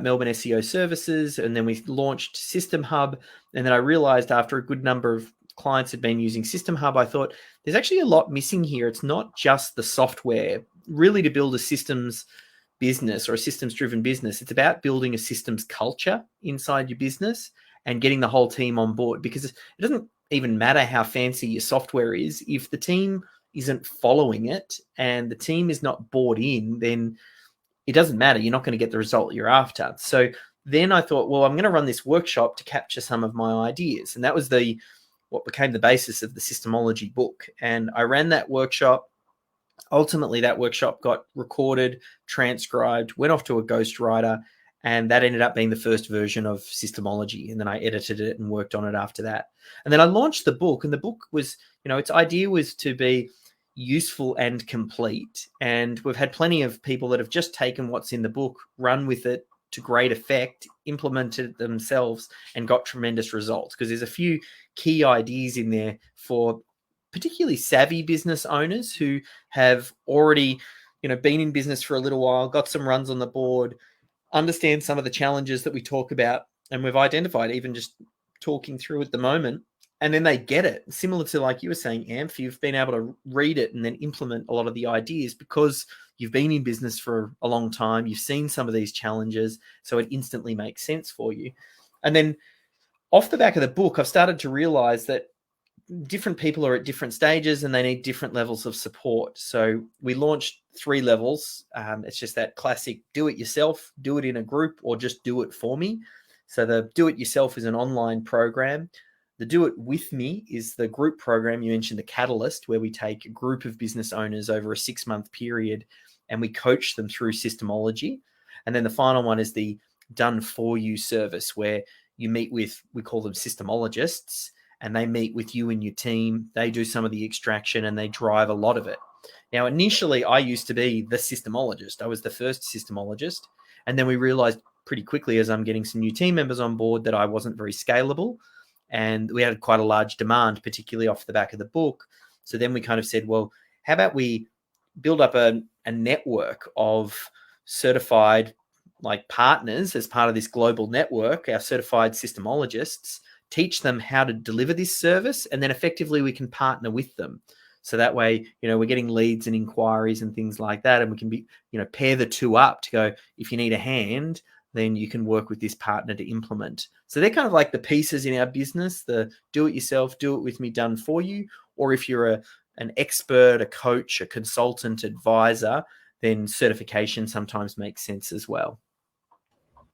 Melbourne SEO services, and then we launched System Hub. And then I realized after a good number of clients had been using System Hub, I thought there's actually a lot missing here. It's not just the software. Really, to build a systems business or a systems-driven business, it's about building a systems culture inside your business and getting the whole team on board, because it doesn't even matter how fancy your software is. If the team isn't following it and the team is not bought in, then it doesn't matter. You're not going to get the result you're after. So then I thought, well, I'm going to run this workshop to capture some of my ideas. And that was what became the basis of the SYSTEMology book. And I ran that workshop. Ultimately, that workshop got recorded, transcribed, went off to a ghostwriter, and that ended up being the first version of SYSTEMology. And then I edited it and worked on it after that. And then I launched the book, and the book was, its idea was to be useful and complete. And we've had plenty of people that have just taken what's in the book, run with it to great effect, implemented it themselves, and got tremendous results, because there's a few key ideas in there for particularly savvy business owners who have already, been in business for a little while, got some runs on the board, understand some of the challenges that we talk about, and we've identified even just talking through at the moment. And then they get it. Similar to, like you were saying, Amph, you've been able to read it and then implement a lot of the ideas because you've been in business for a long time. You've seen some of these challenges, so it instantly makes sense for you. And then off the back of the book, I've started to realize that different people are at different stages and they need different levels of support. So we launched 3 levels. It's just that classic do it yourself, do it in a group, or just do it for me. So the do it yourself is an online program. The Do It With Me is the group program. You mentioned the Catalyst, where we take a group of business owners over a 6-month period and we coach them through SYSTEMology. And then the final one is the Done For You service, where you meet with, we call them systemologists, and they meet with you and your team. They do some of the extraction and they drive a lot of it. Now, initially, I used to be the systemologist. I was the first systemologist. And then we realized pretty quickly, as I'm getting some new team members on board, that I wasn't very scalable. And we had quite a large demand, particularly off the back of the book. So then we kind of said, well, how about we build up a network of certified partners as part of this global network, our certified systemologists, teach them how to deliver this service, and then effectively we can partner with them. So that way, we're getting leads and inquiries and things like that. And we can pair the two up to go, if you need a hand, then you can work with this partner to implement. So they're kind of like the pieces in our business, the do it yourself, do it with me, done for you. Or if you're an expert, a coach, a consultant, advisor, then certification sometimes makes sense as well.